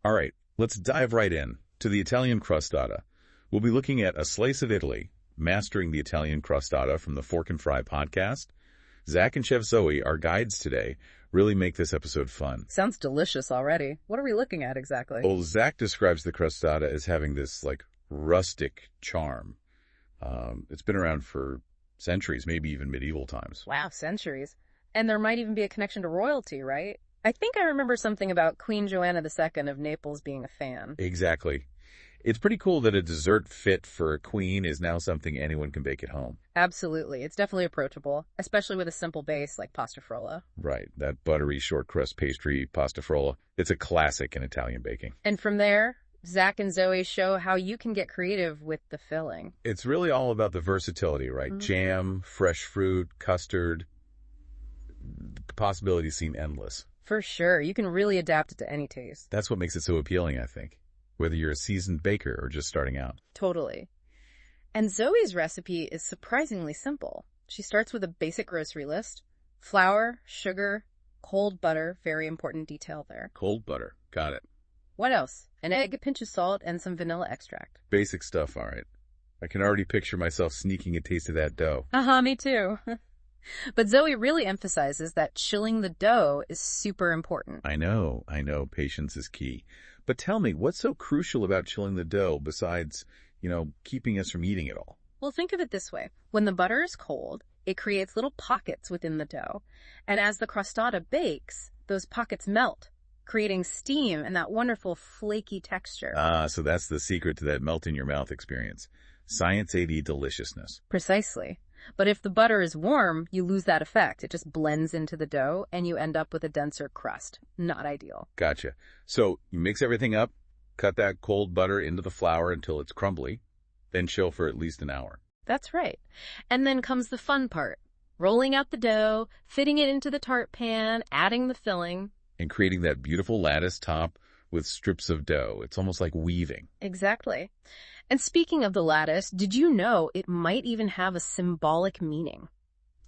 All right, let's dive right in to the Italian Crostata. We'll be looking at a slice of Italy, mastering the Italian Crostata from the Fork and Fry podcast. Zac and Chef Zoey, our guides today, really make this episode fun. Sounds delicious already. What are we looking at exactly? Well, Zac describes the crostata as having this, rustic charm. It's been around for centuries, maybe even medieval times. Wow, centuries. And there might even be a connection to royalty, right? I think I remember something about Queen Joanna II of Naples being a fan. Exactly. It's pretty cool that a dessert fit for a queen is now something anyone can bake at home. Absolutely. It's definitely approachable, especially with a simple base like pasta frolla. Right. That buttery shortcrust pastry, pasta frolla, it's a classic in Italian baking. And from there, Zac and Zoey show how you can get creative with the filling. It's really all about the versatility, right? Mm-hmm. Jam, fresh fruit, custard. The possibilities seem endless. For sure. You can really adapt it to any taste. That's what makes it so appealing, I think, whether you're a seasoned baker or just starting out. Totally. And Zoe's recipe is surprisingly simple. She starts with a basic grocery list: flour, sugar, cold butter, very important detail there. Cold butter. Got it. What else? An egg, a pinch of salt, and some vanilla extract. Basic stuff, all right. I can already picture myself sneaking a taste of that dough. Me too. But Zoe really emphasizes that chilling the dough is super important. I know. Patience is key. But tell me, what's so crucial about chilling the dough besides, keeping us from eating it all? Well, think of it this way. When the butter is cold, it creates little pockets within the dough. And as the crostata bakes, those pockets melt, creating steam and that wonderful flaky texture. So that's the secret to that melt-in-your-mouth experience. Science AD deliciousness. Precisely. But if the butter is warm, you lose that effect. It just blends into the dough, and you end up with a denser crust. Not ideal. Gotcha. So you mix everything up, cut that cold butter into the flour until it's crumbly, then chill for at least an hour. That's right. And then comes the fun part. Rolling out the dough, fitting it into the tart pan, adding the filling. And creating that beautiful lattice top with strips of dough. It's almost like weaving. Exactly. And speaking of the lattice, did you know it might even have a symbolic meaning?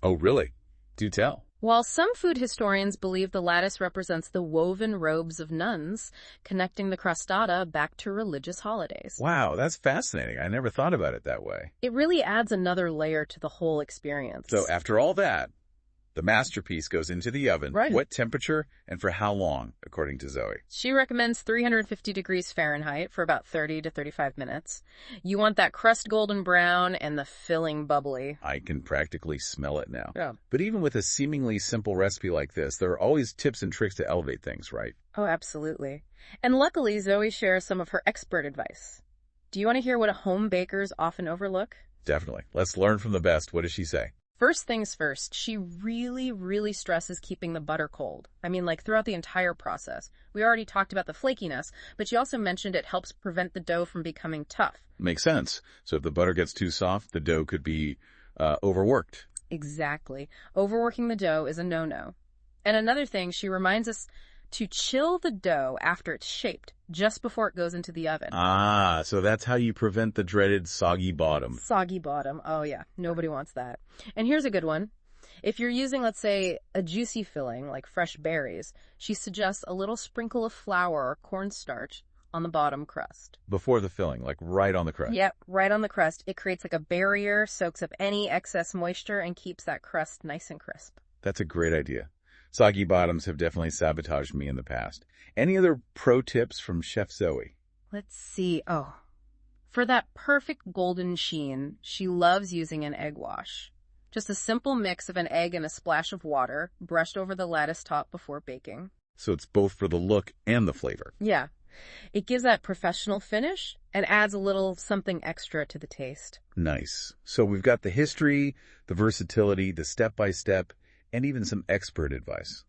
Oh, really? Do tell. While some food historians believe the lattice represents the woven robes of nuns, connecting the crostata back to religious holidays. Wow, that's fascinating. I never thought about it that way. It really adds another layer to the whole experience. So after all that, the masterpiece goes into the oven. Right. What temperature and for how long, according to Zoe? She recommends 350 degrees Fahrenheit for about 30 to 35 minutes. You want that crust golden brown and the filling bubbly. I can practically smell it now. Yeah. But even with a seemingly simple recipe like this, there are always tips and tricks to elevate things, right? Oh, absolutely. And luckily, Zoe shares some of her expert advice. Do you want to hear what home bakers often overlook? Definitely. Let's learn from the best. What does she say? First things first, she really stresses keeping the butter cold. Throughout the entire process. We already talked about the flakiness, but she also mentioned it helps prevent the dough from becoming tough. Makes sense. So if the butter gets too soft, the dough could be overworked. Exactly. Overworking the dough is a no-no. And another thing, she reminds us to chill the dough after it's shaped, just before it goes into the oven. So that's how you prevent the dreaded soggy bottom. Soggy bottom. Oh, yeah. Nobody wants that. And here's a good one. If you're using, let's say, a juicy filling, like fresh berries, she suggests a little sprinkle of flour or cornstarch on the bottom crust. Before the filling, like right on the crust. Yep, right on the crust. It creates like a barrier, soaks up any excess moisture, and keeps that crust nice and crisp. That's a great idea. Soggy bottoms have definitely sabotaged me in the past. Any other pro tips from Chef Zoey? Let's see. Oh, for that perfect golden sheen, she loves using an egg wash. Just a simple mix of an egg and a splash of water, brushed over the lattice top before baking. So it's both for the look and the flavor. Yeah. It gives that professional finish and adds a little something extra to the taste. Nice. So we've got the history, the versatility, the step-by-step, and even some expert advice.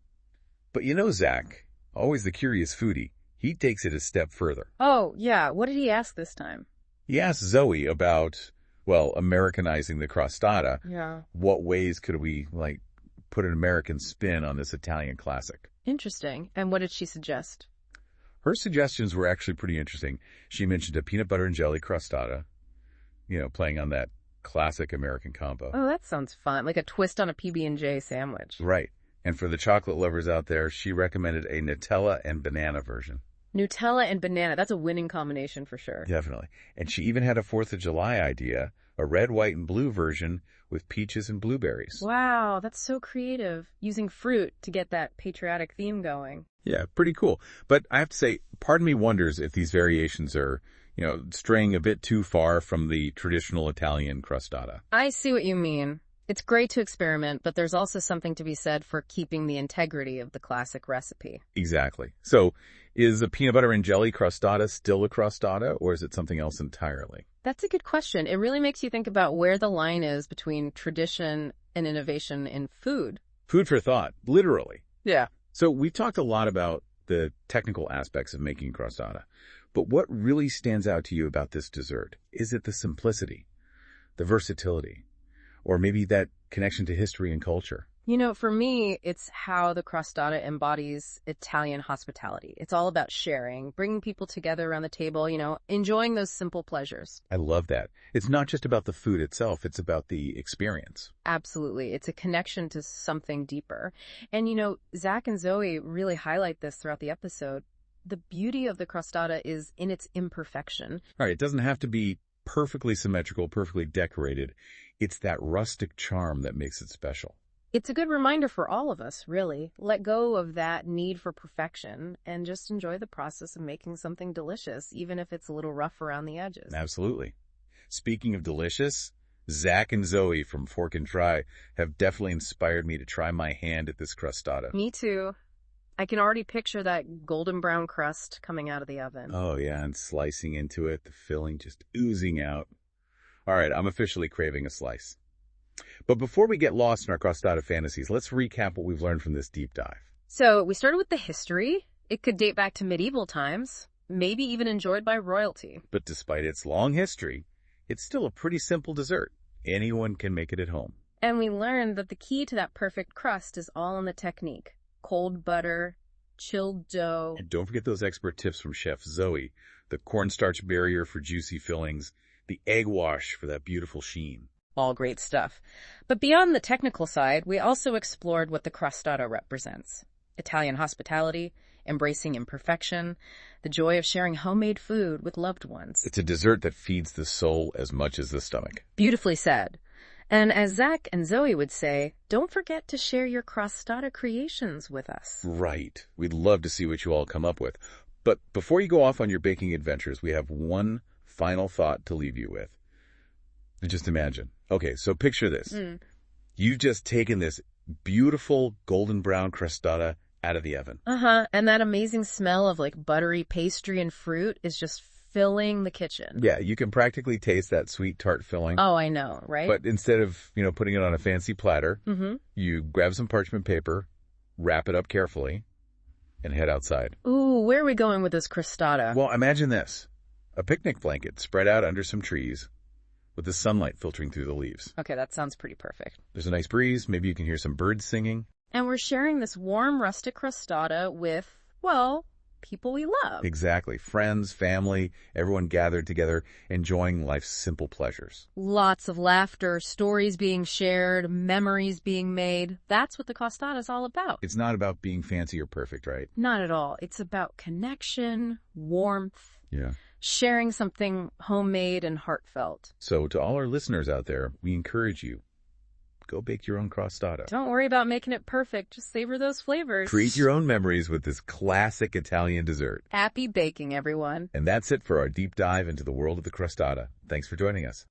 But Zac, always the curious foodie, he takes it a step further. Oh, yeah. What did he ask this time? He asked Zoe about, Americanizing the crostata. Yeah. What ways could we, put an American spin on this Italian classic? Interesting. And what did she suggest? Her suggestions were actually pretty interesting. She mentioned a peanut butter and jelly crostata, playing on that classic American combo. Oh, that sounds fun. Like a twist on a PB&J sandwich. Right. And for the chocolate lovers out there, she recommended a Nutella and banana version. Nutella and banana, that's a winning combination for sure. Definitely. And she even had a 4th of July idea, a red, white, and blue version with peaches and blueberries. Wow, that's so creative. Using fruit to get that patriotic theme going. Yeah, pretty cool. But I have to say, part of me wonders if these variations are, straying a bit too far from the traditional Italian crostata. I see what you mean. It's great to experiment, but there's also something to be said for keeping the integrity of the classic recipe. Exactly. So, is a peanut butter and jelly crostata still a crostata, or is it something else entirely? That's a good question. It really makes you think about where the line is between tradition and innovation in food. Food for thought, literally. Yeah. So we've talked a lot about the technical aspects of making crostata, but what really stands out to you about this dessert? Is it the simplicity, the versatility, or maybe that connection to history and culture? For me, it's how the crostata embodies Italian hospitality. It's all about sharing, bringing people together around the table, enjoying those simple pleasures. I love that. It's not just about the food itself, it's about the experience. Absolutely. It's a connection to something deeper. And, Zac and Zoey really highlight this throughout the episode. The beauty of the crostata is in its imperfection. All right, it doesn't have to be perfectly symmetrical, perfectly decorated. It's that rustic charm that makes it special. It's a good reminder for all of us, really. Let go of that need for perfection and just enjoy the process of making something delicious, even if it's a little rough around the edges. Absolutely. Speaking of delicious, Zac and Zoey from Fork and Try have definitely inspired me to try my hand at this crostata. Me too. I can already picture that golden brown crust coming out of the oven. Oh yeah, and slicing into it, the filling just oozing out. All right, I'm officially craving a slice. But before we get lost in our crostata fantasies, let's recap what we've learned from this deep dive. So we started with the history. It could date back to medieval times, maybe even enjoyed by royalty. But despite its long history, it's still a pretty simple dessert. Anyone can make it at home. And we learned that the key to that perfect crust is all in the technique. Cold butter, chilled dough. And don't forget those expert tips from Chef Zoey, the cornstarch barrier for juicy fillings, the egg wash for that beautiful sheen. All great stuff. But beyond the technical side, we also explored what the crostata represents. Italian hospitality, embracing imperfection, the joy of sharing homemade food with loved ones. It's a dessert that feeds the soul as much as the stomach. Beautifully said. And as Zac and Zoey would say, don't forget to share your crostata creations with us. Right. We'd love to see what you all come up with. But before you go off on your baking adventures, we have one final thought to leave you with. Just imagine. Okay, so picture this. You've just taken this beautiful golden brown crostata out of the oven. And that amazing smell of buttery pastry and fruit is just filling the kitchen. Yeah, you can practically taste that sweet tart filling. Oh, I know, right? But instead of, putting it on a fancy platter, you grab some parchment paper, wrap it up carefully, and head outside. Ooh, where are we going with this crostata? Well, imagine this. A picnic blanket spread out under some trees, with the sunlight filtering through the leaves. Okay, that sounds pretty perfect. There's a nice breeze. Maybe you can hear some birds singing. And we're sharing this warm, rustic crostata with, people we love. Exactly. Friends, family, everyone gathered together, enjoying life's simple pleasures. Lots of laughter, stories being shared, memories being made. That's what the crostata is all about. It's not about being fancy or perfect, right? Not at all. It's about connection, warmth. Yeah. Sharing something homemade and heartfelt. So to all our listeners out there, we encourage you, go bake your own crostata. Don't worry about making it perfect. Just savor those flavors. Create your own memories with this classic Italian dessert. Happy baking, everyone. And that's it for our deep dive into the world of the crostata. Thanks for joining us.